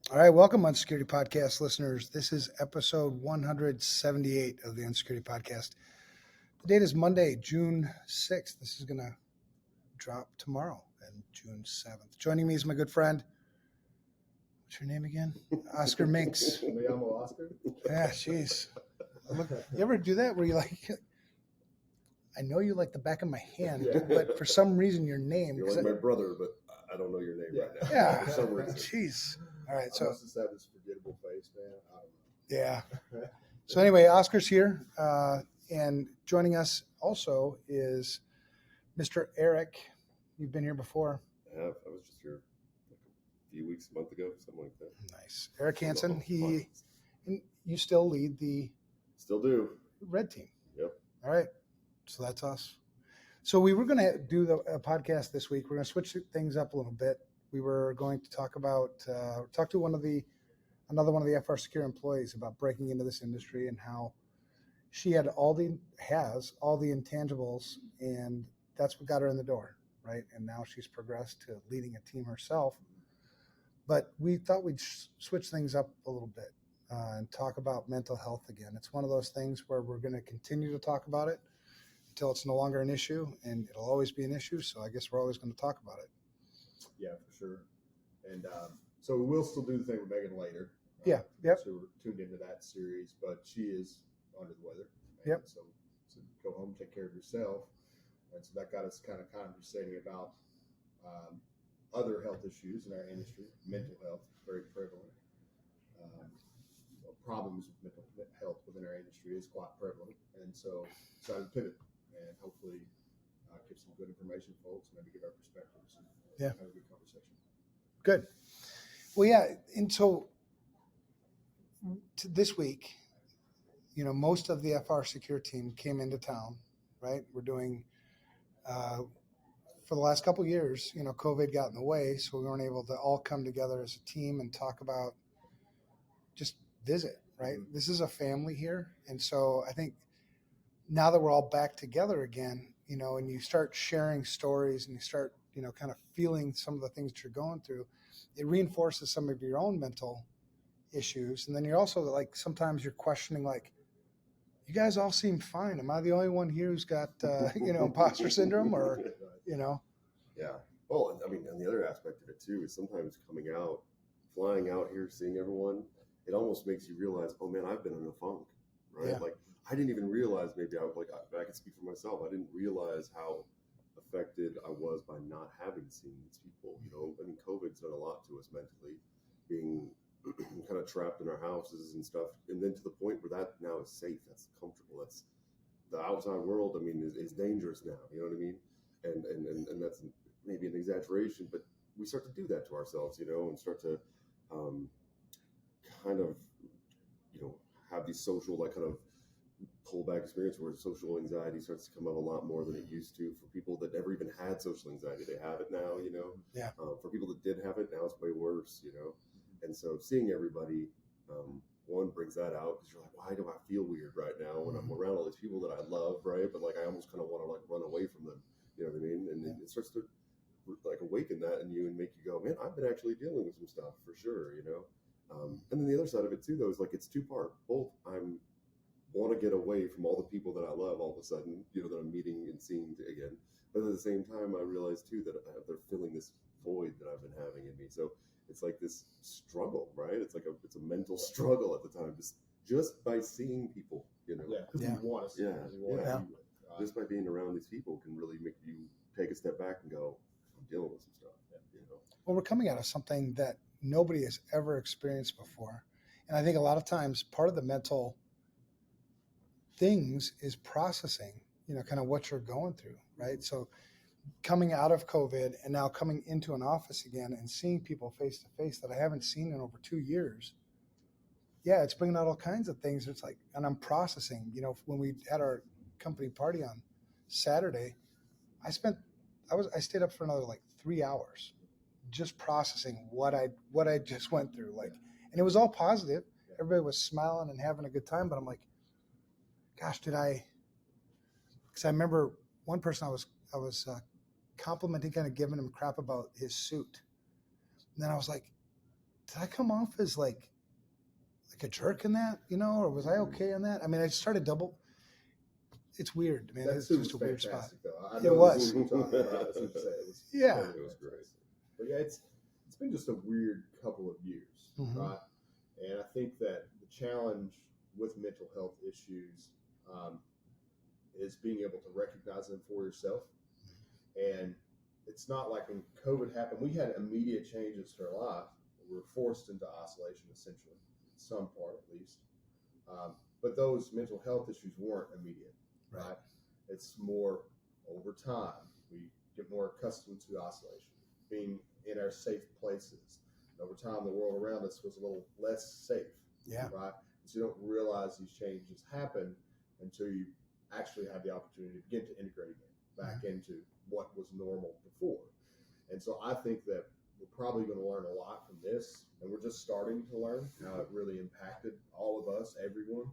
All right, welcome, Unsecurity Podcast listeners. This is episode 178 of the Unsecurity Podcast. The date is Monday, June 6th. This is going to drop tomorrow, and June 7th. Joining me is my good friend. What's your name again? Oscar Minks. Me llamo Oscar. Yeah, jeez. You ever do that where you like, I know you like the back of my hand, Yeah. but for some reason your name. You're like my brother, but I don't know your name right now. Yeah. For some reason. Jeez. All right, I so must just have this forgettable face, man. I yeah. don't know. So anyway, Oscar's here, and joining us also is Mr. Eric. You've been here before. I have. I was just here like a few weeks, a month ago, something like that. Nice. Eric Hanson. Fun. And you still lead the Still do. red team. Yep. All right. So that's us. So we were going to do a podcast this week. We're going to switch things up a little bit. We were going to talk to another one of the FRSecure employees about breaking into this industry and how she has all the intangibles, and that's what got her in the door, right? And now she's progressed to leading a team herself. But we thought we'd switch things up a little bit and talk about mental health again. It's one of those things where we're going to continue to talk about it until it's no longer an issue, and it'll always be an issue. So I guess we're always going to talk about it. Yeah, for sure. And so we will still do the thing with Megan later. Yeah, yep. So we're tuned into that series, but she is under the weather. Yep. So go home, take care of yourself. And so that got us kind of conversating about other health issues in our industry. Mental health, very prevalent. Problems with mental health within our industry is quite prevalent. And so decided to pivot and hopefully give some good information to folks, maybe give our perspectives and Yeah. have a good conversation. Good. Well, yeah. And so this week, most of the FRSecure team came into town, right? We're doing, for the last couple of years, COVID got in the way, so we weren't able to all come together as a team and talk about just visit, right? Mm-hmm. This is a family here. And so I think now that we're all back together again, and you start sharing stories and you start, kind of feeling some of the things that you're going through, it reinforces some of your own mental issues. And then you're also like, sometimes you're questioning, like, you guys all seem fine. Am I the only one here who's got, imposter syndrome or, Yeah. Well, I mean, and the other aspect of it too is sometimes flying out here, seeing everyone, it almost makes you realize, oh man, I've been in a funk, right? Yeah. Like I didn't even realize, maybe I was like, I can speak for myself. I didn't realize how affected I was by not having seen these people. I mean, COVID's done a lot to us mentally, being kind of trapped in our houses and stuff. And then to the point where that now is safe, that's comfortable. That's the outside world. I mean, is dangerous now. You know what I mean? And that's maybe an exaggeration, but we start to do that to ourselves, and start to kind of, have these social, like, kind of pullback experience where social anxiety starts to come up a lot more than it used to. For people that never even had social anxiety, they have it now, Yeah. For people that did have it, now it's way worse, And so seeing everybody, one brings that out because you're like, why do I feel weird right now when I'm around all these people that I love, right? But like, I almost kind of want to like run away from them, you know what I mean? And then it starts to like awaken that in you and make you go, man, I've been actually dealing with some stuff for sure, And then the other side of it too, though, is like it's two-part. Both I'm want to get away from all the people that I love all of a sudden, that I'm meeting and seeing again. But at the same time, I realize too that they're filling this void that I've been having in me. So it's like this struggle, right? It's a mental struggle at the time, just by seeing people, Yeah, because Yeah. you want to see Yeah. it. You want Yeah. to be with it. Just by being around these people can really make you take a step back and go, I'm dealing with some stuff, Well, we're coming out of something that nobody has ever experienced before. And I think a lot of times part of the mental things is processing, kind of what you're going through, right? So coming out of COVID and now coming into an office again and seeing people face to face that I haven't seen in over 2 years. Yeah, it's bringing out all kinds of things. It's like, and I'm processing, when we had our company party on Saturday, I stayed up for another like 3 hours just processing what I just went through. Like, and it was all positive. Everybody was smiling and having a good time, but I'm like, gosh, because I remember one person I was complimenting, kind of giving him crap about his suit. And then I was like, did I come off as like a jerk in that, or was I okay in that? I mean, I started it's weird, man. That It's suit just a was weird spot. fantastic, though. I It know was. the suit you're talking about. That's what you said. It was Yeah. totally great. But yeah, it's been just a weird couple of years, Mhm. right? And I think that the challenge with mental health issues is being able to recognize them for yourself. And it's not like when COVID happened, we had immediate changes to our life. We were forced into isolation, essentially, some part at least. But those mental health issues weren't immediate, right? It's more over time. We get more accustomed to isolation, being in our safe places. And over time, the world around us was a little less safe, right? So you don't realize these changes happen until you actually have the opportunity to begin to integrate again back into what was normal before. And so I think that we're probably going to learn a lot from this, and we're just starting to learn how it really impacted all of us, everyone.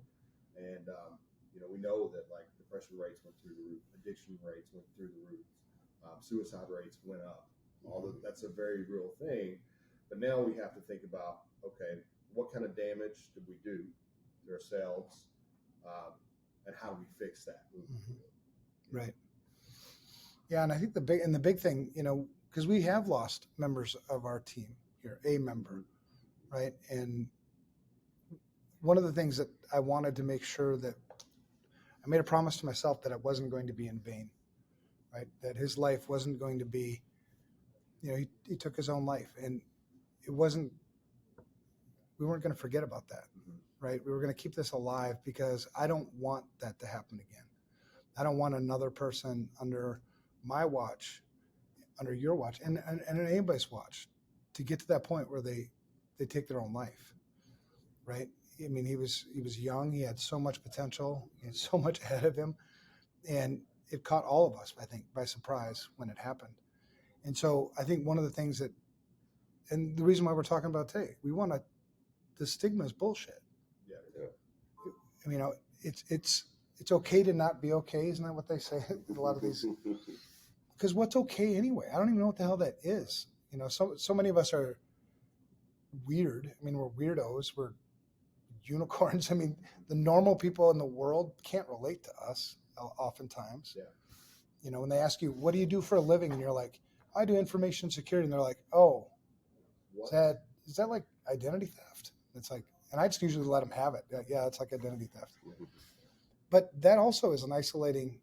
And we know that like depression rates went through the roof, addiction rates went through the roof, suicide rates went up. That's a very real thing. But now we have to think about, okay, what kind of damage did we do to ourselves, and how do we fix that moving forward? Right. Yeah, and I think the big thing, because we have lost members of our team here, a member, right? And one of the things that I wanted to make sure that I made a promise to myself that it wasn't going to be in vain, right? That his life wasn't going to be, he took his own life, and we weren't going to forget about that, right? We were going to keep this alive because I don't want that to happen again. I don't want another person under my watch, under your watch, and anybody's watch to get to that point where they take their own life, right? I mean, he was young. He had so much potential. He had so much ahead of him, and it caught all of us, I think, by surprise when it happened. And so I think one of the things and the reason why we're talking about today, the stigma is bullshit. Yeah. I mean, it's okay to not be okay. Isn't that what they say? A lot of these, because what's okay anyway? I don't even know what the hell that is. So many of us are weird. I mean, we're weirdos. We're unicorns. I mean, the normal people in the world can't relate to us oftentimes. Yeah. When they ask you, what do you do for a living? And you're like, I do information security. And they're like, oh, is that like identity theft? It's like, and I just usually let them have it. Yeah, it's like identity theft. But that also is an isolating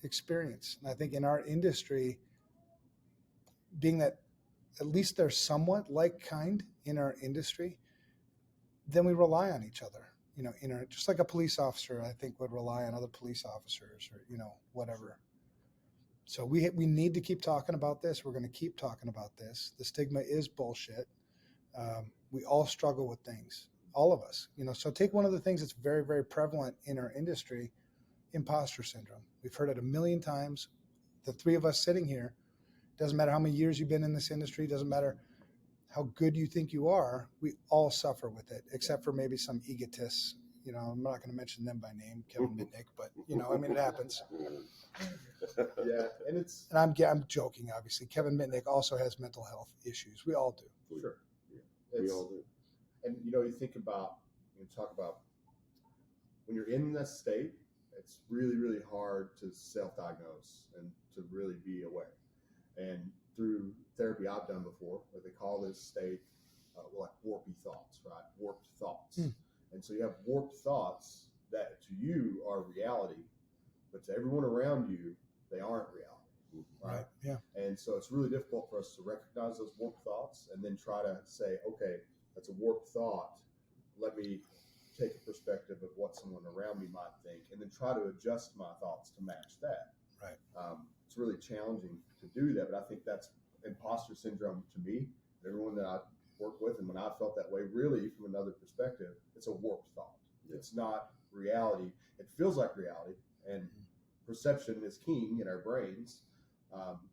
experience. And I think in our industry, being that at least they're somewhat like-kind in our industry, then we rely on each other, just like a police officer, I think, would rely on other police officers or, whatever. So we need to keep talking about this. We're going to keep talking about this. The stigma is bullshit. We all struggle with things, all of us, so take one of the things that's very, very prevalent in our industry, imposter syndrome. We've heard it a million times. The three of us sitting here, doesn't matter how many years you've been in this industry, doesn't matter how good you think you are, we all suffer with it, except for maybe some egotists. I'm not going to mention them by name, Kevin Mitnick, but it happens. Yeah, and I'm joking, obviously. Kevin Mitnick also has mental health issues. We all do. Sure. We all do. And you think about, talk about when you're in that state, it's really, really hard to self-diagnose and to really be aware. And through therapy I've done before, where they call this state like warpy thoughts, right? Warped thoughts. And so you have warped thoughts that to you are reality, but to everyone around you, they aren't reality, right? Yeah. And so it's really difficult for us to recognize those warped thoughts and then try to say, okay, that's a warped thought. Let me take a perspective of what someone around me might think, and then try to adjust my thoughts to match that. Right. It's really challenging to do that, but I think that's imposter syndrome to me. Everyone that I work with, and when I felt that way, really from another perspective, it's a warped thought. Yeah. It's not reality. It feels like reality, and perception is king in our brains.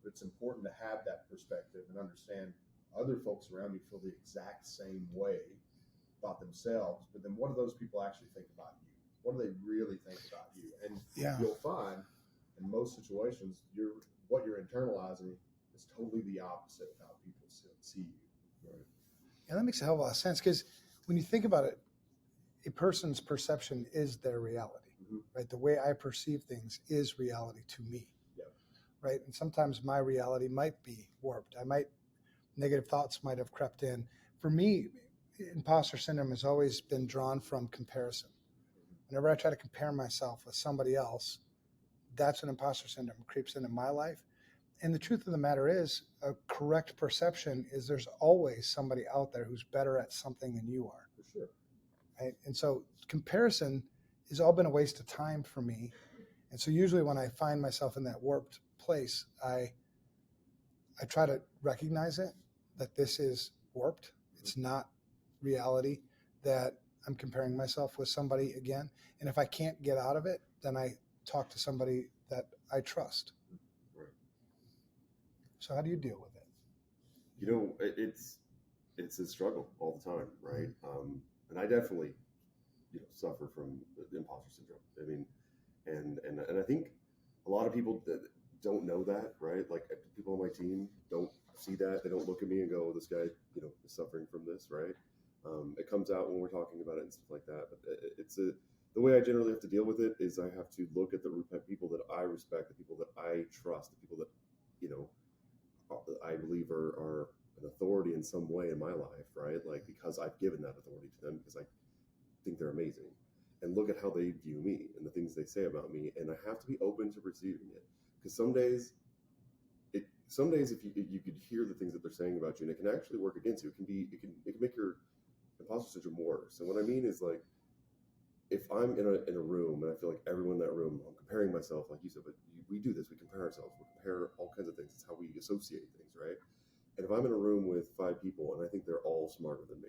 It's important to have that perspective and understand other folks around me feel the exact same way about themselves, but then what do those people actually think about you? What do they really think about you? And you'll find in most situations, what you're internalizing is totally the opposite of how people see you. Right? And that makes a hell of a lot of sense, because when you think about it, a person's perception is their reality, right? The way I perceive things is reality to me, right? And sometimes my reality might be warped. Negative thoughts might have crept in. For me, imposter syndrome has always been drawn from comparison. Whenever I try to compare myself with somebody else, that's when imposter syndrome creeps into my life. And the truth of the matter is, a correct perception is there's always somebody out there who's better at something than you are. For sure. Right? And so comparison has all been a waste of time for me. And so usually when I find myself in that warped place, I try to recognize it, that this is warped. It's not reality, that I'm comparing myself with somebody again. And if I can't get out of it, then I talk to somebody that I trust. Right. So how do you deal with it? You know, it's a struggle all the time, right? And I definitely, suffer from the imposter syndrome. I mean, and I think a lot of people that don't know that, right? Like people on my team don't see that. They don't look at me and go, "This guy, is suffering from this," right? It comes out when we're talking about it and stuff like that. But the way I generally have to deal with it is I have to look at the people that I respect, the people that I trust, the people that, I believe are an authority in some way in my life, right? Like, because I've given that authority to them, because I think they're amazing, and look at how they view me and the things they say about me. And I have to be open to receiving it, because some days if you could hear the things that they're saying about you, and it can actually work against you. It can make your imposter syndrome worse. And what I mean is, like, if I'm in a room and I feel like everyone in that room, I'm comparing myself, like you said, but we do this, we compare ourselves, we compare all kinds of things. It's how we associate things, right? And if I'm in a room with 5 people and I think they're all smarter than me,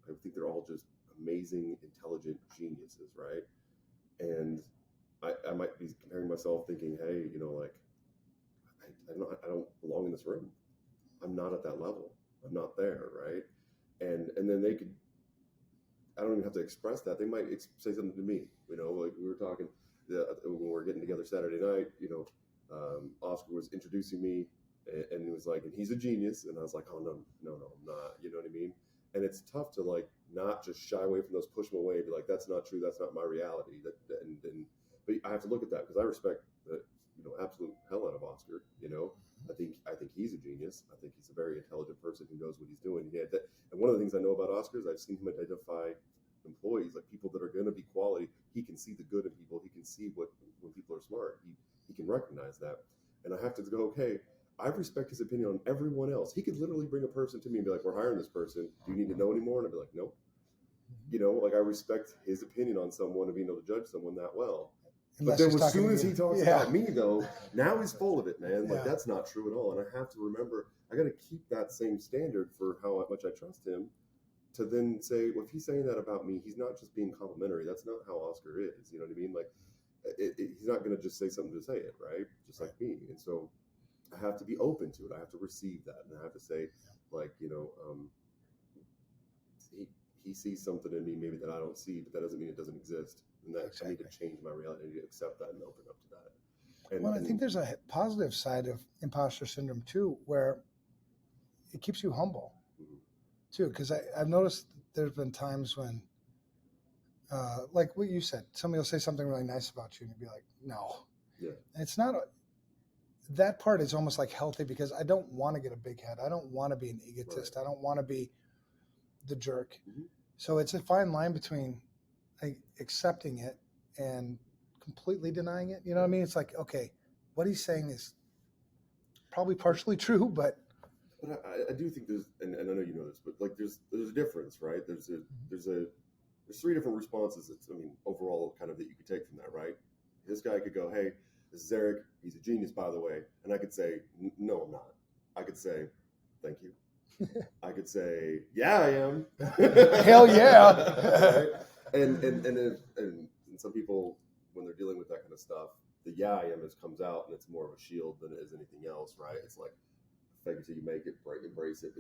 I think they're all just amazing, intelligent geniuses, right? And I might be comparing myself, thinking, hey, like, I don't belong in this room. I'm not at that level. I'm not there, right? And then they could, I don't even have to express that. They might say something to me, like we were talking when we were getting together Saturday night, Oscar was introducing me, and he was like, and he's a genius. And I was like, oh, no, I'm not, you know what I mean? And it's tough to, like, not just shy away from those, push them away, and be like, that's not true. That's not my reality. But I have to look at that, because I respect the, absolute hell out of Oscar. I think he's a genius. I think he's a very intelligent person who knows what he's doing. And one of the things I know about Oscar is I've seen him identify employees, like people that are going to be quality. He can see the good in people. He can see when people are smart. He can recognize that. And I have to go, okay, I respect his opinion on everyone else. He could literally bring a person to me and be like, we're hiring this person. Do you need to know anymore? And I'd be like, nope. Like, I respect his opinion on someone and being able to judge someone that well. Unless but then as soon as he talks Yeah. about me, though, now he's full of it, man. Like, Yeah. that's not true at all. And I have to remember, I got to keep that same standard for how much I trust him, to then say, well, if he's saying that about me, he's not just being complimentary. That's not how Oscar is. You know what I mean? Like, he's not going to just say something to say it, right? Just like me. And so I have to be open to it. I have to receive that. And I have to say, like, he sees something in me maybe that I don't see, but that doesn't mean it doesn't exist. And that I need to change my reality. I need to accept that and open up to that. I think there's a positive side of imposter syndrome too, where it keeps you humble too. Because I've noticed there's been times when, like what you said, somebody will say something really nice about you and you'll be like, no. Yeah. And it's not, that part is almost like healthy, because I don't want to get a big head. I don't want to be an egotist. Right. I don't want to be the jerk. Mm-hmm. So it's a fine line between accepting it and completely denying it. You know what I mean? It's like, okay, what he's saying is probably partially true, but I do think there's, and I know you know this, but like there's a difference, right? There's 3 different responses. Overall, kind of, that you could take from that, right? This guy could go, hey, this is Eric. He's a genius, by the way. And I could say, no, I'm not. I could say, thank you. I could say, yeah, I am. Hell yeah. Right? And some people, when they're dealing with that kind of stuff, the yeah, I am comes out, and it's more of a shield than it is anything else, right? It's like, fake it till you make it, embrace it.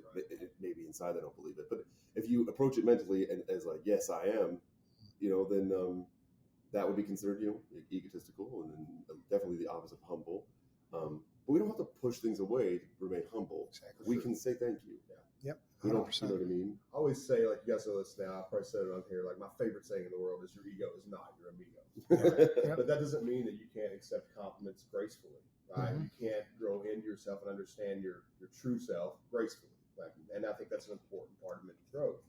Maybe inside they don't believe it. But if you approach it mentally and as like, yes, I am, then that would be considered, egotistical, and then definitely the opposite of humble. But we don't have to push things away to remain humble. Exactly. We can say thank you. Yep. We don't, you know what I mean? I always say, like, you guys know this now, I probably said it on here, like, my favorite saying in the world is your ego is not your amigo. Right? But that doesn't mean that you can't accept compliments gracefully, right? You can't grow into yourself and understand your true self gracefully. Like, and I think that's an important part of mental growth.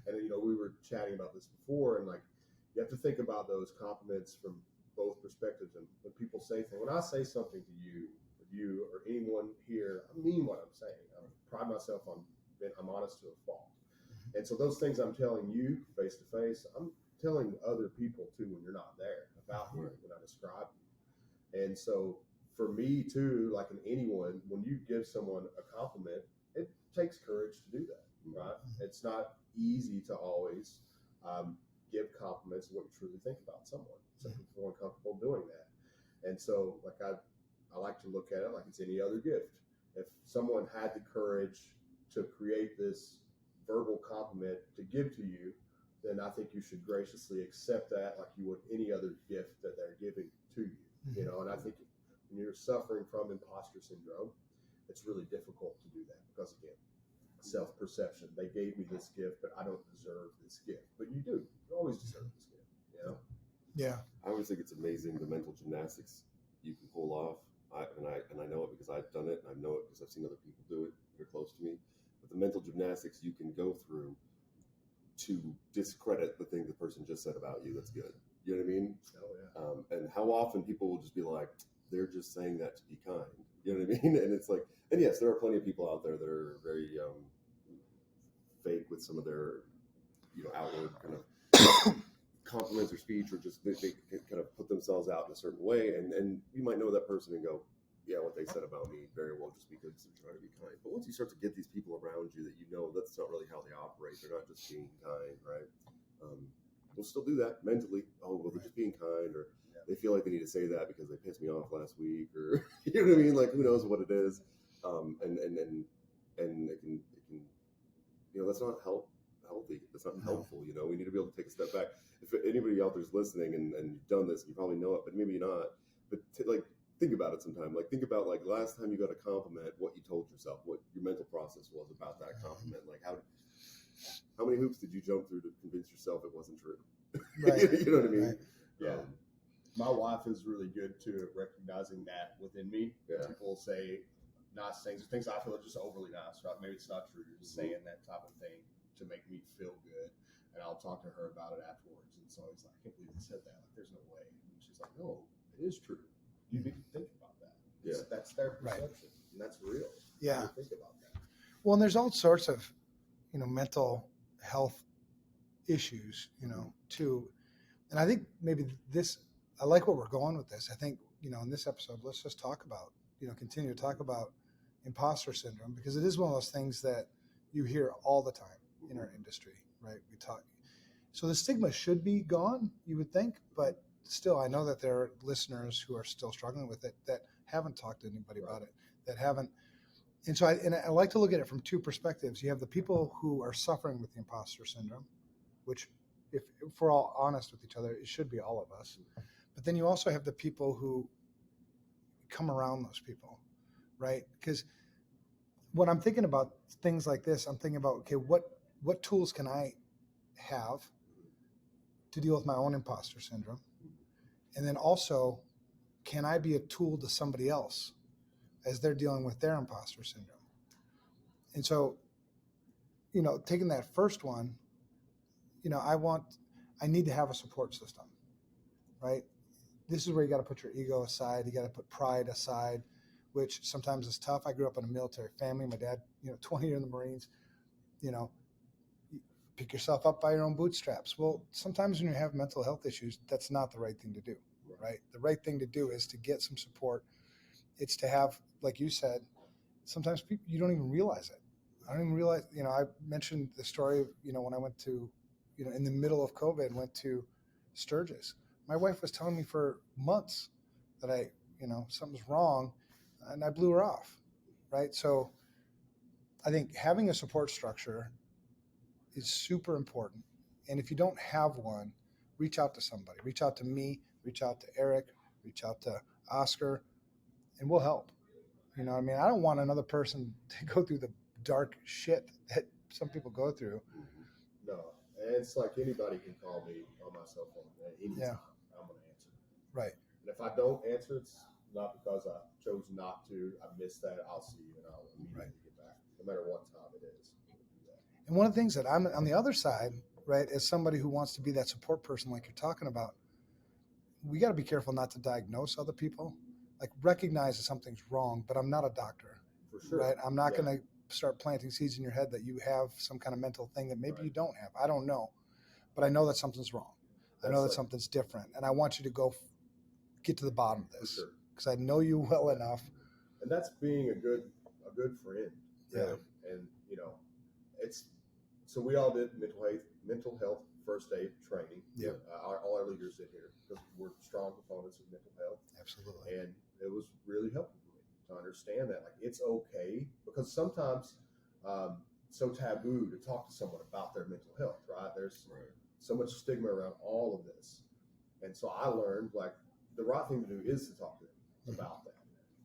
And then, you know, we were chatting about this before, and like, you have to think about those compliments from both perspectives. And when people say things, when I say something to you or anyone here, I mean what I'm saying. I pride myself on I'm honest to a fault. And so those things I'm telling you face to face, I'm telling other people too when you're not there about you, when I describe you. And so for me too, like in anyone, when you give someone a compliment, it takes courage to do that, right? It's not easy to always give compliments of what you truly think about someone. Some people are uncomfortable doing that. And so like I like to look at it like it's any other gift. If someone had the courage to create this verbal compliment to give to you, then I think you should graciously accept that like you would any other gift that they're giving to you. You know, and I think when you're suffering from imposter syndrome, it's really difficult to do that because, again, self-perception. They gave me this gift, but I don't deserve this gift. But you do. You always deserve this gift, you know? Yeah. I always think it's amazing the mental gymnastics you can pull off. I know it because I've done it, and I know it because I've seen other people do it. They're close to me. But the mental gymnastics you can go through to discredit the thing the person just said about you that's good. You know what I mean? Oh, yeah. And how often people will just be like, they're just saying that to be kind. You know what I mean? And it's like, and yes, there are plenty of people out there that are very fake with some of their, you know, outward kind of compliments or speech, or just they kind of put themselves out in a certain way. And you might know that person and go, yeah, what they said about me very well just because they're trying to be kind. But once you start to get these people around you that you know that's not really how they operate, they're not just being kind, right? We'll still do that mentally. Oh, well, they're just being kind, or they feel like they need to say that because they pissed me off last week, or you know what I mean? Like, who knows what it is? And it can, you know, that's not healthy. That's not helpful. You know, we need to be able to take a step back. If anybody out there's listening and you've done this, you probably know it, but maybe you're not. But think about it sometime. Like, think about like last time you got a compliment, what you told yourself, what your mental process was about that compliment. Like, how many hoops did you jump through to convince yourself it wasn't true? Right. You know what I mean? Right. Yeah. My wife is really good to recognizing that within me. Yeah. People say nice things I feel are just overly nice, right? Maybe it's not true. You're just saying that type of thing to make me feel good. And I'll talk to her about it afterwards. And so he's like, I can't believe they said that. Like, there's no way. And she's like, no, it is true. You need to think about that. Yeah. That's their perception. And that's real. Yeah. You think about that. Well, and there's all sorts of, you know, mental health issues, you know, too. And I think maybe I like what we're going with this. I think, you know, in this episode, let's just talk about, you know, continue to talk about imposter syndrome, because it is one of those things that you hear all the time in our industry, right? We talk. So the stigma should be gone, you would think, but still, I know that there are listeners who are still struggling with it that haven't talked to anybody about it, that haven't. And so I like to look at it from two perspectives. You have the people who are suffering with the imposter syndrome, which, if we're all honest with each other, it should be all of us. But then you also have the people who come around those people, right? Because when I'm thinking about things like this, I'm thinking about, okay, what tools can I have to deal with my own imposter syndrome? And then also, can I be a tool to somebody else as they're dealing with their imposter syndrome? And so, you know, taking that first one, you know, I need to have a support system, right? This is where you got to put your ego aside. You got to put pride aside, which sometimes is tough. I grew up in a military family. My dad, you know, 20 years in the Marines, you know, pick yourself up by your own bootstraps. Well, sometimes when you have mental health issues, that's not the right thing to do, right? The right thing to do is to get some support. It's to have, like you said, sometimes people, you don't even realize it. I don't even realize, you know, I mentioned the story of, you know, when I went to, you know, in the middle of COVID, went to Sturgis. My wife was telling me for months that you know, something's wrong, and I blew her off, right? So I think having a support structure is super important. And if you don't have one, reach out to somebody. Reach out to me, reach out to Eric, reach out to Oscar, and we'll help. You know what I mean? I don't want another person to go through the dark shit that some people go through. No, and it's like anybody can call me on my cell phone at any Yeah. time. I'm going to answer. Right. And if I don't answer, it's not because I chose not to. I missed that. I'll see you, and I'll immediately get back, no matter what time it is. And one of the things that I'm on the other side, right, as somebody who wants to be that support person like you're talking about, we got to be careful not to diagnose other people. Like recognize that something's wrong, but I'm not a doctor. For sure. Right? I'm not going to start planting seeds in your head that you have some kind of mental thing that maybe you don't have. I don't know. But I know that something's wrong. I know that something's different. And I want you to go get to the bottom of this because I know you well enough. And that's being a good friend. Yeah. Really. And, it's so we all did mental health first aid training. Yeah. All our leaders did here because we're strong proponents of mental health. Absolutely. And it was really helpful for me to understand that, like, it's okay, because sometimes so taboo to talk to someone about their mental health, right? There's so much stigma around all of this. And so I learned, like, the right thing to do is to talk to them about that.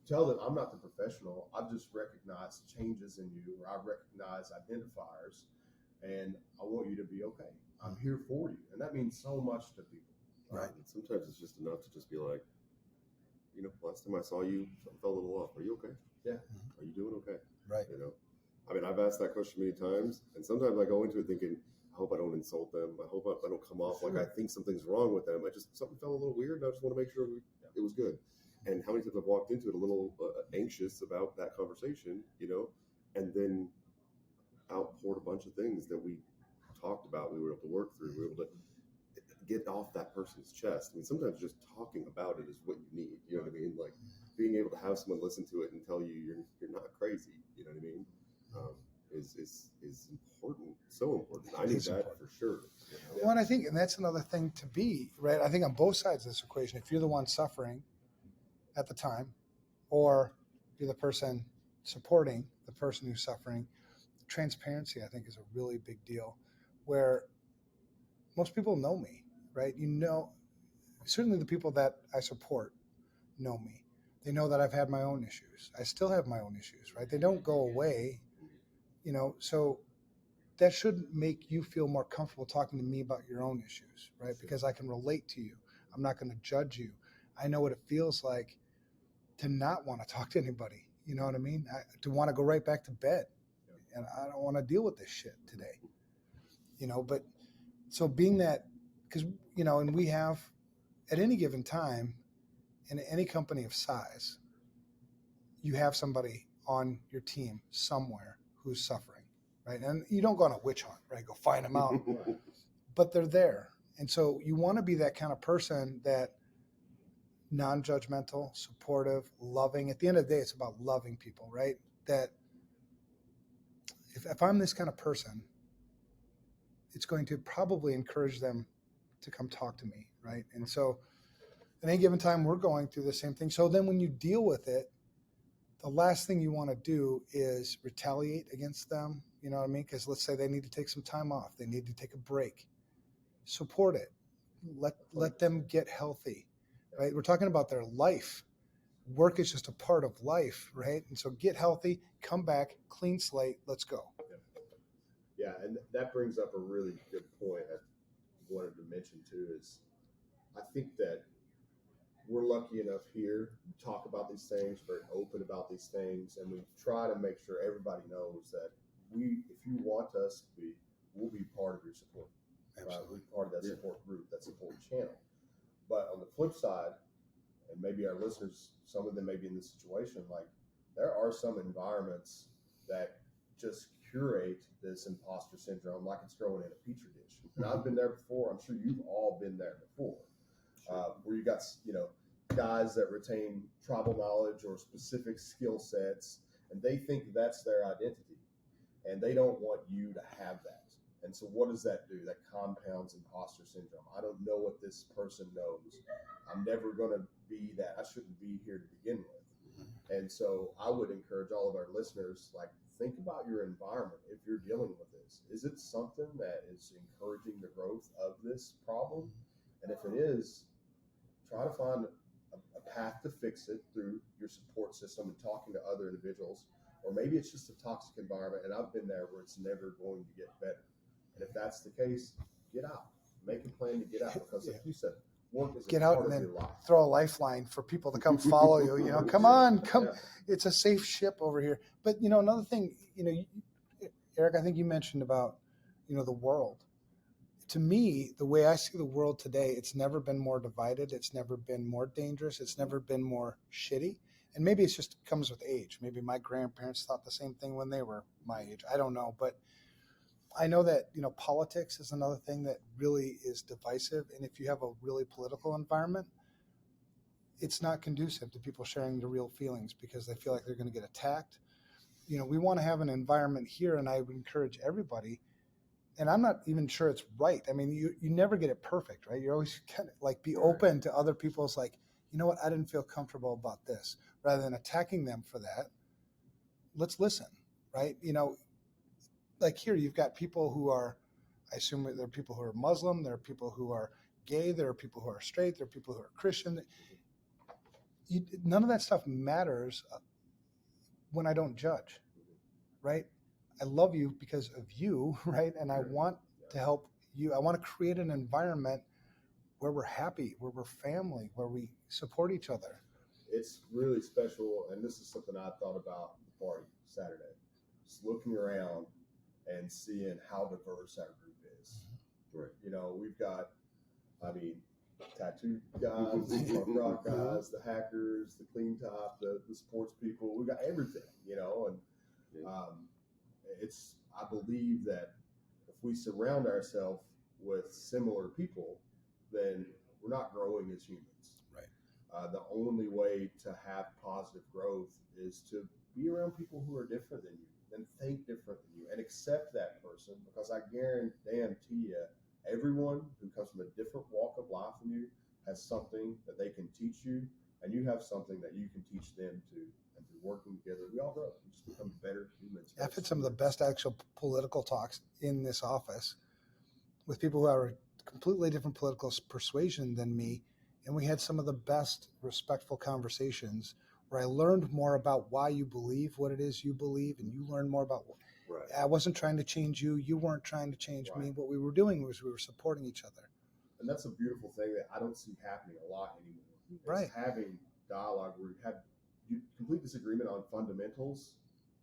Tell them I'm not the professional. I've just recognized changes in you, or I recognize identifiers, and I want you to be okay. I'm here for you. And that means so much to people. Right. And sometimes it's just enough to just be like, last time I saw you, something felt a little off. Are you okay? Yeah. Are you doing okay? Right. I mean, I've asked that question many times, and sometimes I go into it thinking, I hope I don't insult them. I hope I don't come off like I think something's wrong with them. Something felt a little weird, and I just want to make sure it was good. And how many times I've walked into it a little anxious about that conversation, and then outpoured a bunch of things that we talked about, we were able to work through, we were able to get off that person's chest. I mean, sometimes just talking about it is what you need. You know what I mean? Like being able to have someone listen to it and tell you you're not crazy. You know what I mean? Is important. So important. I need that for sure. Well, and I think, and that's another thing to be, right? I think on both sides of this equation, if you're the one suffering at the time, or you're the person supporting the person who's suffering, transparency, I think, is a really big deal, where most people know me, right? Certainly the people that I support know me. They know that I've had my own issues. I still have my own issues, right? They don't go away, so that should make you feel more comfortable talking to me about your own issues, right? Because I can relate to you. I'm not going to judge you. I know what it feels like to not want to talk to anybody. You know what I mean? To want to go right back to bed. And I don't want to deal with this shit today. But so being that, because, and we have at any given time in any company of size, you have somebody on your team somewhere who's suffering, right? And you don't go on a witch hunt, right? Go find them out, but they're there. And so you want to be that kind of person that non-judgmental, supportive, loving. At the end of the day, it's about loving people, right? That if I'm this kind of person, it's going to probably encourage them to come talk to me, right? And so at any given time, we're going through the same thing. So then when you deal with it, the last thing you want to do is retaliate against them. You know what I mean? Because let's say they need to take some time off. They need to take a break. Support it. Let them get healthy, right? We're talking about their life. Work is just a part of life, right? And so get healthy, come back, clean slate, let's go. Yeah, and that brings up a really good point I wanted to mention too, is I think that we're lucky enough here to talk about these things, very open about these things, and we try to make sure everybody knows that if you want us to be, we'll be part of your support. We're part of that support group, that support channel. But on the flip side, and maybe our listeners, some of them may be in this situation, like there are some environments that just curate this imposter syndrome like it's growing in a petri dish. And I've been there before. I'm sure you've all been there before, where you got, guys that retain tribal knowledge or specific skill sets, and they think that's their identity, and they don't want you to have that. And so what does that do? That compounds imposter syndrome. I don't know what this person knows. I'm never going to be that. I shouldn't be here to begin with. And so I would encourage all of our listeners, like, think about your environment if you're dealing with this. Is it something that is encouraging the growth of this problem? And if it is, try to find a path to fix it through your support system and talking to other individuals or maybe it's just a toxic environment, and I've been there where it's never going to get better. And if that's the case, get out. Make a plan to get out, because like you said, work is Get a out part and of then your life. throw a lifeline for people to come follow you. You know, come on, come. Yeah. It's a safe ship over here. But you know, another thing, you know, Eric, I think you mentioned about, you know, the world. To me, the way I see the world today, it's never been more divided. It's never been more dangerous. It's never been more shitty. And maybe it's just comes with age. Maybe my grandparents thought the same thing when they were my age. I don't know, but I know that, you know, politics is another thing that really is divisive. And if you have a really political environment, it's not conducive to people sharing their real feelings because they feel like they're going to get attacked. You know, we want to have an environment here, and I would encourage everybody. And I'm not even sure it's right. I mean, you never get it perfect, right? You're always kind of like be open to other people's like, you know what, I didn't feel comfortable about this. Rather than attacking them for that, let's listen, right? You know, like here, you've got people who are, I assume there are people who are Muslim, there are people who are gay, there are people who are straight, there are people who are Christian. None of that stuff matters when I don't judge, right? I love you because of you, right? And I want to help you. I want to create an environment where we're happy, where we're family, where we support each other. It's really special, and this is something I thought about the party Saturday. Just looking around and seeing how diverse our group is. Right. You know, we've got, I mean, tattoo guys, punk rock guys, the hackers, the clean top, the sports people. We've got everything, you know, and I believe that if we surround ourselves with similar people, then we're not growing as humans. Right. The only way to have positive growth is to be around people who are different than you and think different than you and accept that person, because I guarantee you, everyone who comes from a different walk of life than you has something that they can teach you, and you have something that you can teach them too. And through working together, we all grow. We just become better humans. I've had some of the best actual political talks in this office with people who are completely different political persuasion than me, and we had some of the best respectful conversations where I learned more about why you believe what it is you believe, and you learn more about what. Right. I wasn't trying to change you. You weren't trying to change me. What we were doing was we were supporting each other. And that's a beautiful thing that I don't see happening a lot anymore. Right. Having dialogue where you complete disagreement on fundamentals,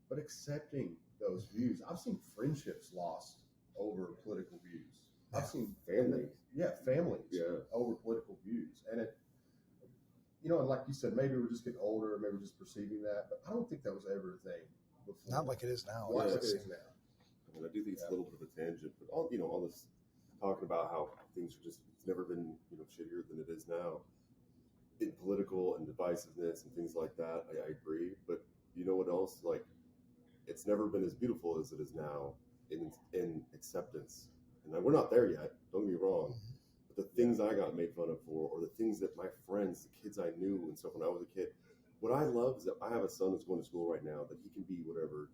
but accepting those views. I've seen friendships lost over political views. I've seen families over political views. And it, you know, and like you said, maybe we're just getting older, maybe we're just perceiving that, but I don't think that was ever a thing before. Not like it is now. Like it is now. I mean, I do think it's a little bit of a tangent, but all this talking about how things are just, it's never been, shittier than it is now in political and divisiveness and things like that. I agree. But you know what else? Like, it's never been as beautiful as it is now in acceptance. And we're not there yet. Don't get me wrong. But the things I got made fun of for, or the things that my friends, the kids I knew and stuff when I was a kid, what I love is that I have a son that's going to school right now that he can be whatever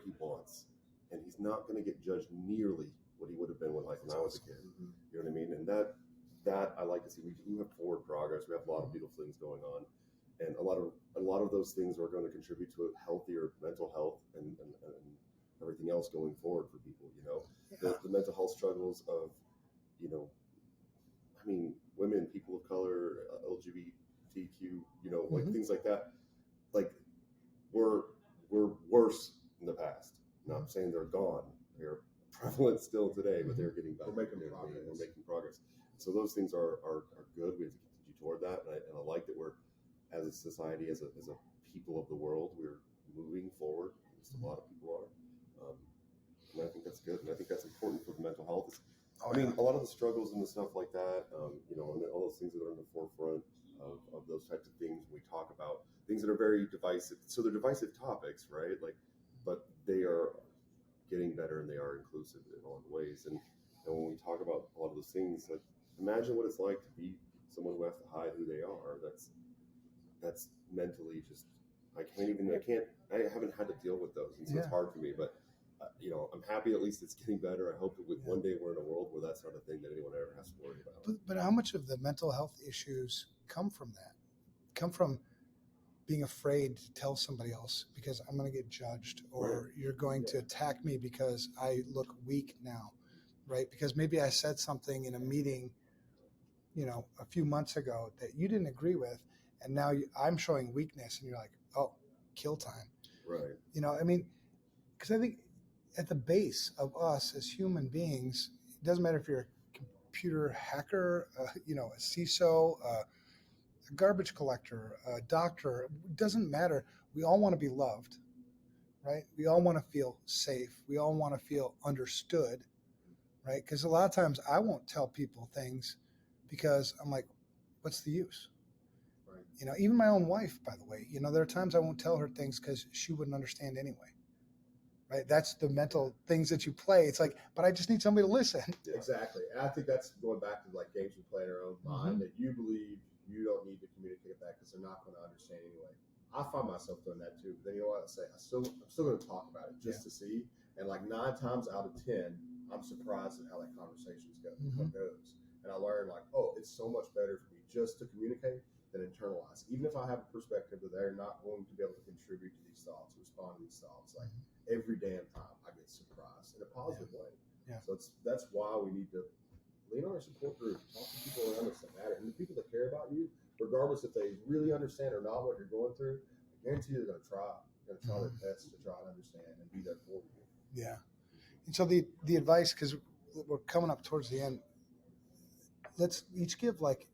he wants, and he's not going to get judged nearly what he would have been when I was a kid. Mm-hmm. You know what I mean? And that I like to see. We do have forward progress. We have a lot of beautiful things going on, and a lot of those things are going to contribute to a healthier mental health and everything else going forward for people. The mental health struggles of, women, people of color, LGBTQ, like things like that, like were worse in the past. Not saying they're gone; they're prevalent still today, but they're getting better. We're making progress. We're making progress. So those things are good. We have to continue toward that, and I like that we're, as a society, as a people of the world, we're moving forward. At least a lot of people are, and I think that's good, and I think that's important for the mental health. A lot of the struggles and the stuff like that, and all those things that are in the forefront of those types of things. We talk about things that are very divisive. So they're divisive topics, right? But they are getting better and they are inclusive in all ways. And when we talk about a lot of those things, like, imagine what it's like to be someone who has to hide who they are. That's mentally just, I haven't had to deal with those. And so it's hard for me, but I'm happy at least it's getting better. I hope that one day we're in a world where that's not a thing that anyone ever has to worry about. But how much of the mental health issues come from that? Come from being afraid to tell somebody else because I'm going to get judged, or you're going to attack me because I look weak now, right? Because maybe I said something in a meeting, a few months ago that you didn't agree with, and now I'm showing weakness, and you're like, oh, kill time. Right. Because I think at the base of us as human beings, it doesn't matter if you're a computer hacker, a CISO, a garbage collector, a doctor, it doesn't matter. We all want to be loved, right? We all want to feel safe. We all want to feel understood, right? Because a lot of times I won't tell people things because I'm like, what's the use? Right. Even my own wife, by the way, there are times I won't tell her things because she wouldn't understand anyway, right? That's the mental things that you play. It's like, but I just need somebody to listen. Exactly. And I think that's going back to like games we play in our own mind, that you believe you don't need to communicate that because they're not going to understand anyway. I find myself doing that too. But then you know what I say? I'm still going to talk about it just to see. And like 9 times out of 10, I'm surprised at how that conversation goes. And I learn like, oh, it's so much better for me just to communicate than internalize. Even if I have a perspective that they're not going to be able to contribute to these thoughts, respond to these thoughts, like every damn time I get surprised in a positive way. Yeah. So that's why we need to lean on our support group, talk to people around us that matter, and the people that care about you, regardless if they really understand or not what you're going through. I guarantee you they're going to try. They're going to try their best to try and understand and be there for you. Yeah. And so the advice, because we're coming up towards the end, let's each give like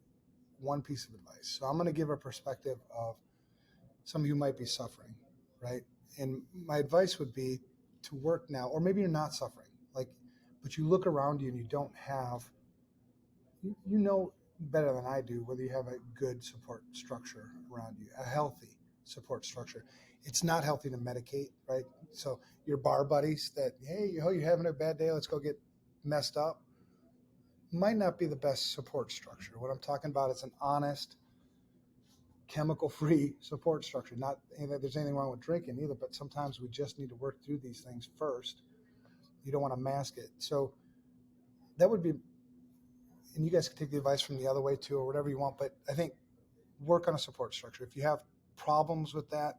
one piece of advice. So I'm going to give a perspective of some of you might be suffering, right? And my advice would be to work now, or maybe you're not suffering, but you look around you and you don't have, you know better than I do whether you have a good support structure around you, a healthy support structure. It's not healthy to medicate, right? So your bar buddies that, hey, you're having a bad day, let's go get messed up, might not be the best support structure. What I'm talking about is an honest, chemical-free support structure. Not that there's anything wrong with drinking either, but sometimes we just need to work through these things first. You don't want to mask it. So that would be, and you guys can take the advice from the other way too, or whatever you want, but I think work on a support structure. If you have problems with that,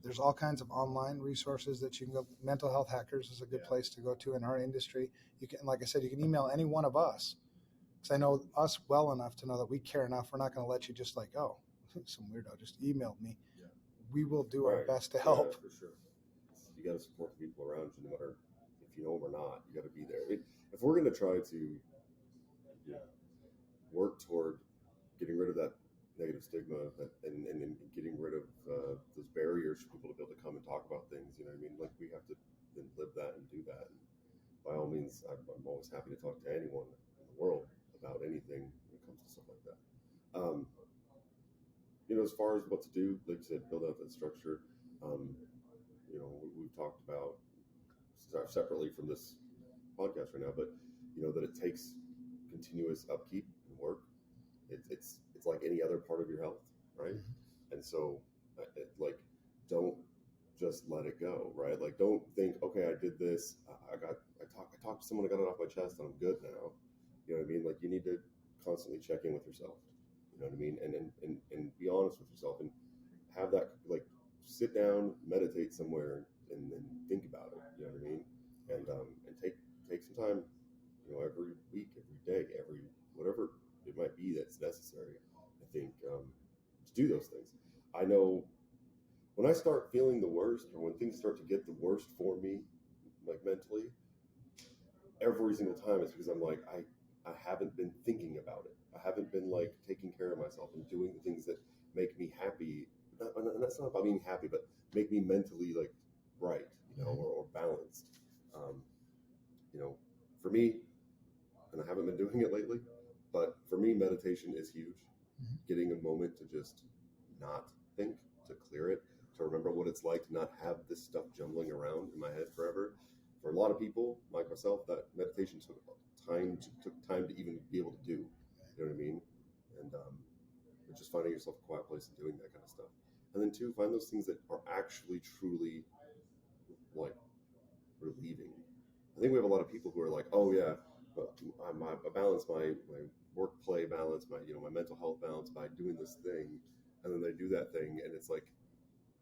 there's all kinds of online resources that you can go. Mental Health Hackers is a good place to go to in our industry. You can, like I said, you can email any one of us, because I know us well enough to know that we care enough. We're not going to let you just like, oh, some weirdo just emailed me. Yeah. We will do our best to help. Yeah, for sure. You got to support the people around you, no matter if you know them or not. You got to be there. If we're going to try to work toward getting rid of that negative stigma and getting rid of those barriers for people to be able to come and talk about things, you know what I mean? Like, we have to then live that and do that. And by all means, I'm always happy to talk to anyone in the world about anything when it comes to stuff like that. As far as what to do, like I said, build out that structure. We've talked about separately from this podcast right now, but that it takes continuous upkeep and work. It's like any other part of your health, right? And so, don't just let it go, right? Like, don't think, okay, I did this, I talked to someone, I got it off my chest, and I'm good now. You know what I mean? Like, you need to constantly check in with yourself. You know what I mean? And be honest with yourself, and have that, like, sit down, meditate somewhere, and think about it. You know what I mean? And take some time, every week, every day, every whatever it might be that's necessary. I think to do those things. I know when I start feeling the worst, or when things start to get the worst for me, like mentally, every single time it's because I'm like, I haven't been thinking about it. I haven't been like taking care of myself and doing the things that make me happy. And that's not about being happy, but make me mentally like right, or balanced. For me, and I haven't been doing it lately, but for me, meditation is huge. Getting a moment to just not think, to clear it, to remember what it's like to not have this stuff jumbling around in my head forever. For a lot of people, like myself, that meditation took time to even be able to do. You know what I mean? And just finding yourself a quiet place and doing that kind of stuff. And then 2, find those things that are actually truly like relieving. I think we have a lot of people who are like, oh yeah, I balance my work-play balance, my mental health balance by doing this thing, and then they do that thing, and it's like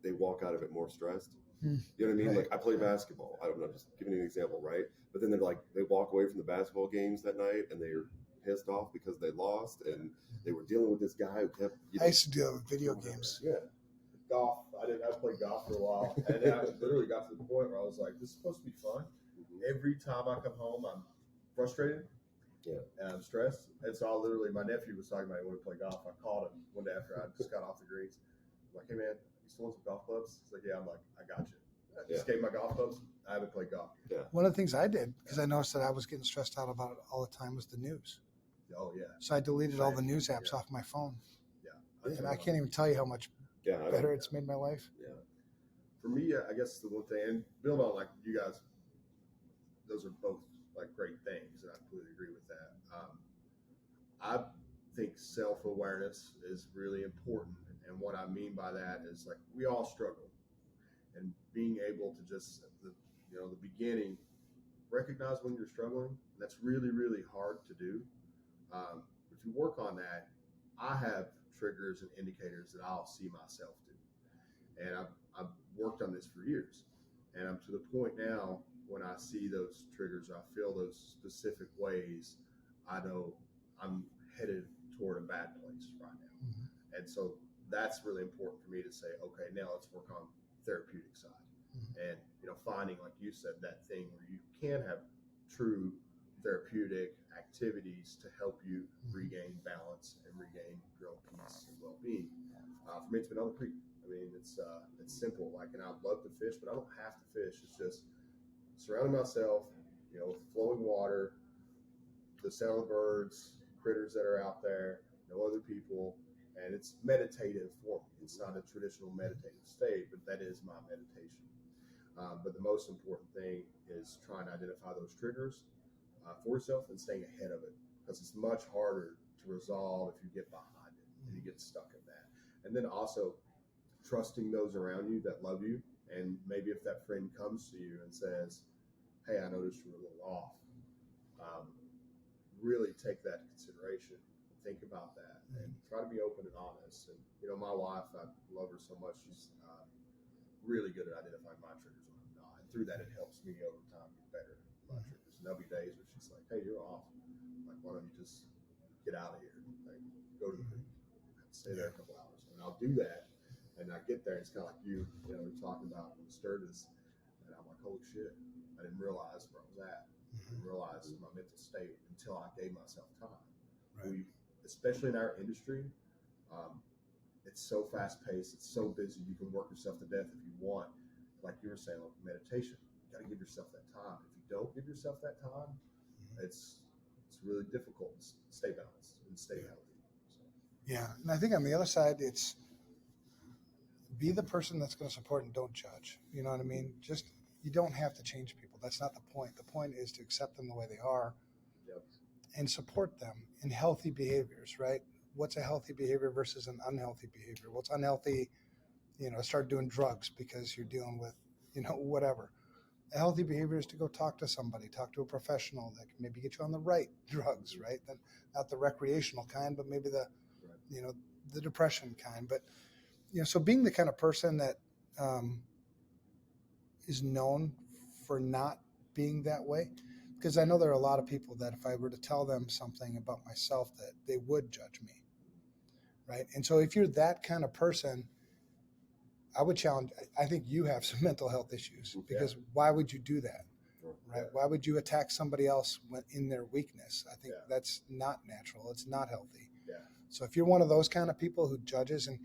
they walk out of it more stressed. Hmm. You know what I mean? Right. Like I play basketball. I'm not just giving you an example, right? But then they're like, they walk away from the basketball games that night and they're pissed off because they lost and they were dealing with this guy who kept. I used to deal with video games. Yeah. Golf. I played golf for a while, and then I literally got to the point where I was like, "This is supposed to be fun." Every time I come home, I'm frustrated, and I'm stressed. And so my nephew was talking about he wanted to play golf. I called him one day after I just got off the greens. I'm like, "Hey man, you still want some golf clubs?" He's like, "Yeah." I'm like, "I got you." I just gave my golf clubs. I haven't played golf. Yeah. One of the things I did, because I noticed that I was getting stressed out about it all the time, was the news. Oh yeah. So I deleted all the news apps off my phone. Yeah. And I can't even tell you how much better it's made my life. Yeah. For me, I guess the one thing, and build on like you guys, those are both like great things, and I completely agree with that. I think self-awareness is really important, and what I mean by that is like we all struggle, and being able to just the beginning recognize when you're struggling. That's really, really hard to do. If you work on that, I have triggers and indicators that I'll see myself do, and I've worked on this for years, and I'm to the point now when I see those triggers, I feel those specific ways, I know I'm headed toward a bad place right now. Mm-hmm. And so that's really important for me to say, okay, now let's work on therapeutic side. Mm-hmm. And finding, like you said, that thing where you can have true therapeutic activities to help you regain balance and regain your own peace and well-being. For me, it's been on the creek. I mean, it's simple. Like, and I'd love to fish, but I don't have to fish. It's just surrounding myself, with flowing water, the sound of birds, critters that are out there, no other people, and it's meditative for me. It's not a traditional meditative state, but that is my meditation. But the most important thing is trying to identify those triggers for yourself and staying ahead of it, because it's much harder to resolve if you get behind it and you get stuck in that. And then also trusting those around you that love you, and maybe if that friend comes to you and says, "Hey, I noticed you were a little off," really take that into consideration and think about that and try to be open and honest. And my wife, I love her so much. She's really good at identifying my triggers when I'm not, and through that it helps me over time get better at my triggers. And there'll be days where she's like, "Hey, you're off. Like, why don't you just get out of here? Like, go to the creek, stay there a couple hours." And I'll do that, and I get there, and it's kind of like you were talking about when Sturgis, and I'm like, "Holy shit, I didn't realize where I was at. I didn't realize my mental state until I gave myself time." Right. Especially in our industry, it's so fast paced, it's so busy, you can work yourself to death if you want. Like you were saying, like meditation, you got to give yourself that time. If you don't give yourself that time, it's really difficult to stay balanced and stay healthy. So. Yeah, and I think on the other side, it's be the person that's going to support and don't judge. You know what I mean? Just, you don't have to change people. That's not the point. The point is to accept them the way they are. Yep. And support them in healthy behaviors, right? What's a healthy behavior versus an unhealthy behavior? What's unhealthy, start doing drugs because you're dealing with, whatever. A healthy behavior is to go talk to somebody, talk to a professional that can maybe get you on the right drugs, right? Then not the recreational kind, but maybe the, the depression kind. But, so being the kind of person that is known for not being that way, because I know there are a lot of people that if I were to tell them something about myself, that they would judge me, right? And so if you're that kind of person, I would challenge, I think you have some mental health issues, because why would you do that, right? Yeah. Why would you attack somebody else in their weakness? I think that's not natural. It's not healthy. Yeah. So if you're one of those kind of people who judges, and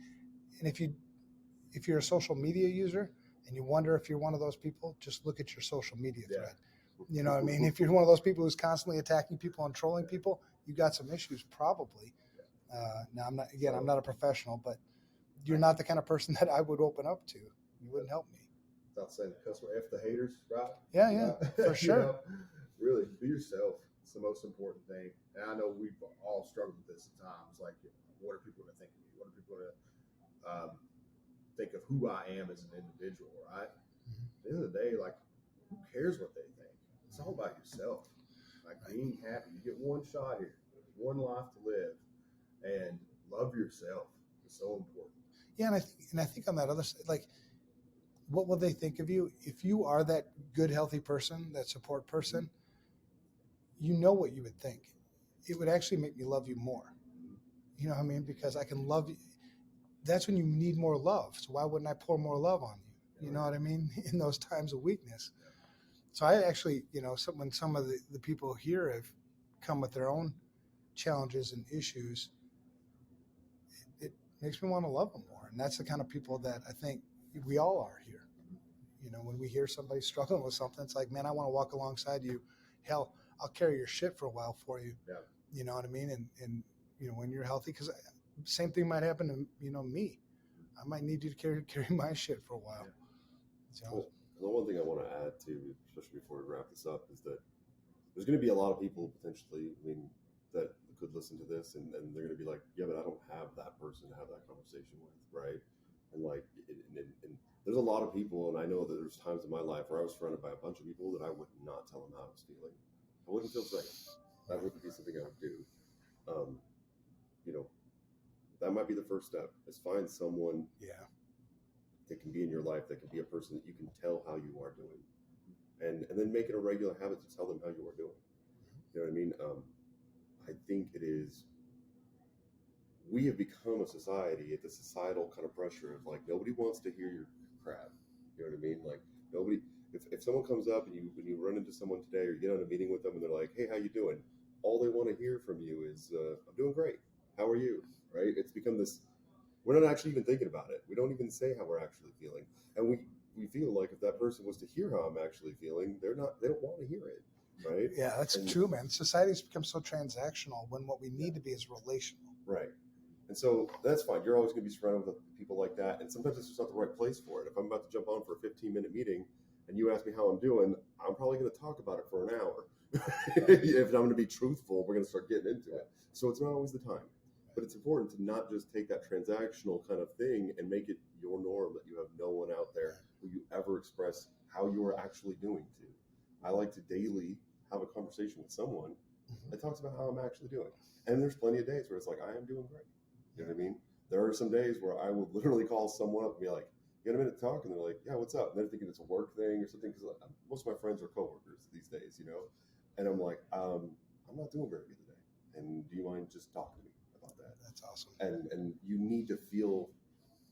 if you're a social media user and you wonder if you're one of those people, just look at your social media thread. You know what I mean? If you're one of those people who's constantly attacking people and trolling people, you got some issues probably. Now I'm not a professional, but you're not the kind of person that I would open up to. You wouldn't help me. Without saying the customer, F the haters, right? Yeah, for sure. Really, be yourself. It's the most important thing. And I know we've all struggled with this at times. Like, what are people going to think of me? What are people going to think of who I am as an individual, right? Mm-hmm. At the end of the day, like, who cares what they think? It's all about yourself. Like, being happy. You get one shot here, one life to live, and love yourself. It's so important. Yeah, and I think on that other side, like, what will they think of you? If you are that good, healthy person, that support person, you know what you would think. It would actually make me love you more. You know what I mean? Because I can love you. That's when you need more love. So why wouldn't I pour more love on you? You know what I mean? In those times of weakness. So I actually, when some of the people here have come with their own challenges and issues, it makes me want to love them more. And that's the kind of people that I think we all are here. When we hear somebody struggling with something, it's like, man, I want to walk alongside you. Hell, I'll carry your shit for a while for you. Yeah. You know what I mean? And when you're healthy, because same thing might happen to, me. I might need you to carry my shit for a while. Yeah. So, well, the one thing I want to add too, especially before we wrap this up, is that there's going to be a lot of people potentially, that could listen to this and they're going to be like, yeah, but I don't have that person to have that conversation with, right? And and there's a lot of people, and I know that there's times in my life where I was surrounded by a bunch of people that I would not tell them how I was feeling. I wouldn't feel safe. That wouldn't be something I would do. That might be the first step, is find someone that can be in your life, that can be a person that you can tell how you are doing. And then make it a regular habit to tell them how you are doing. You know what I mean? I think we have become a society at the societal kind of pressure of like, nobody wants to hear your crap. You know what I mean? Like nobody, if someone comes up and you run into someone today or you get on a meeting with them and they're like, hey, how you doing? All they want to hear from you is, I'm doing great. How are you? Right? It's become this, we're not actually even thinking about it. We don't even say how we're actually feeling. And we feel like if that person was to hear how I'm actually feeling, they don't want to hear it. Right? Yeah, that's true, man. Society's become so transactional when what we need to be is relational. Right. And so that's fine. You're always going to be surrounded with people like that. And sometimes it's just not the right place for it. If I'm about to jump on for a 15-minute meeting and you ask me how I'm doing, I'm probably going to talk about it for an hour. If I'm going to be truthful, we're going to start getting into it. So it's not always the time. But it's important to not just take that transactional kind of thing and make it your norm that you have no one out there who you ever express how you are actually doing to. I like to daily have a conversation with someone that talks about how I'm actually doing. And there's plenty of days where it's like, I am doing great. You know what I mean? There are some days where I will literally call someone up and be like, you got a minute to talk? And they're like, yeah, what's up? And they're thinking it's a work thing or something, because most of my friends are coworkers these days, And I'm like, I'm not doing very good today. And do you mind just talking to me about that? That's awesome. And you need to feel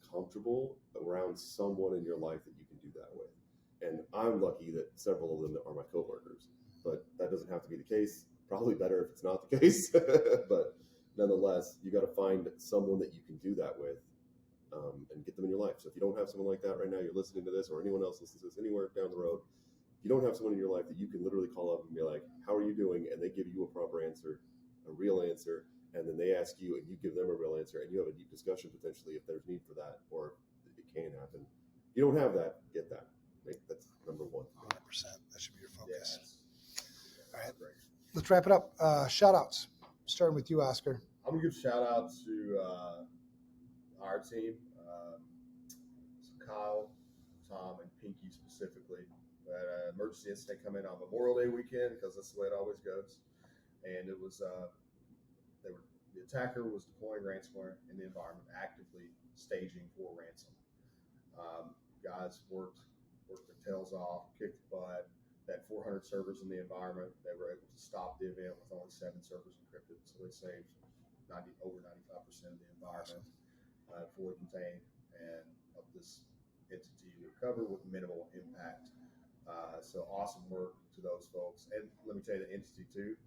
comfortable around someone in your life that you can do that with. And I'm lucky that several of them are my coworkers, but that doesn't have to be the case. Probably better if it's not the case, but nonetheless, you got to find someone that you can do that with, and get them in your life. So if you don't have someone like that right now, you're listening to this, or anyone else listens to this anywhere down the road, if you don't have someone in your life that you can literally call up and be like, how are you doing? And they give you a proper answer, a real answer, and then they ask you and you give them a real answer, and you have a deep discussion potentially if there's need for that, or it can happen. If you don't have that, get that. That's number one. 100%. That should be your focus. All right. Great. Let's wrap it up. Shout outs. Starting with you, Oscar. I'm going to give a shout out to our team, Kyle, Tom, and Pinky specifically. We had an emergency incident come in on Memorial Day weekend, because that's the way it always goes. And it was the attacker was deploying ransomware in the environment, actively staging for ransom. Guys worked their tails off, kicked butt. They had 400 servers in the environment. They were able to stop the event with only 7 servers encrypted, so they saved over 95% of the environment, fully contained, and helped this entity recover with minimal impact. So awesome work to those folks. And let me tell you, the entity too,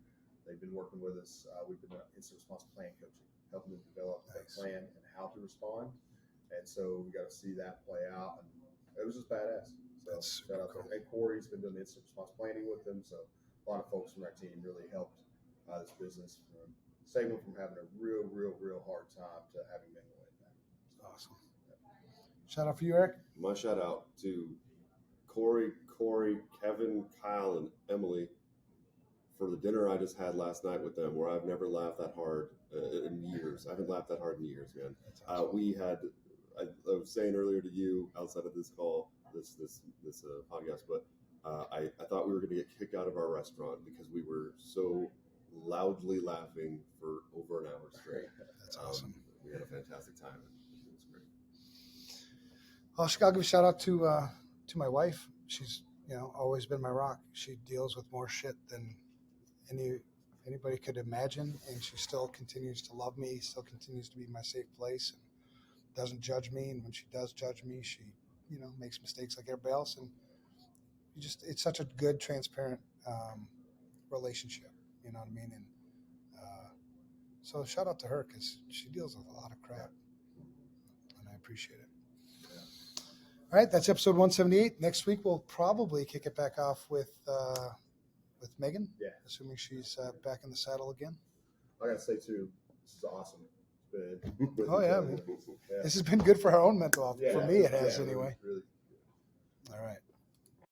they've been working with us. We've been incident response plan coaching, helping them develop a plan and how to respond. And so we got to see that play out, and it was just badass. So shout out to Corey's been doing the incident response planning with them. So a lot of folks from our team really helped this business from saving them from having a real hard time to having minimal impact. Awesome. Shout out for you, Eric. My shout out to Corey, Kevin, Kyle, and Emily for the dinner I just had last night with them, where I've never laughed that hard in years. I haven't laughed that hard in years, man. We had, I was saying earlier to you outside of this call, this podcast, but I thought we were going to get kicked out of our restaurant because we were so loudly laughing for over an hour straight. That's awesome. We had a fantastic time. It was great. I'll give a shout out to my wife. She's always been my rock. She deals with more shit than anybody could imagine, and she still continues to love me. Still continues to be my safe place, and doesn't judge me. And when she does judge me, she makes mistakes like everybody else. And it's such a good, transparent relationship. You know what I mean? And so shout out to her because she deals with a lot of crap, and I appreciate it. All right, that's episode 178. Next week we'll probably kick it back off with Megan. Yeah. Assuming she's back in the saddle again. I gotta say too, this is awesome. It's been Oh yeah, man. This has been good for our own mental health. For me, it has anyway. Really. All right.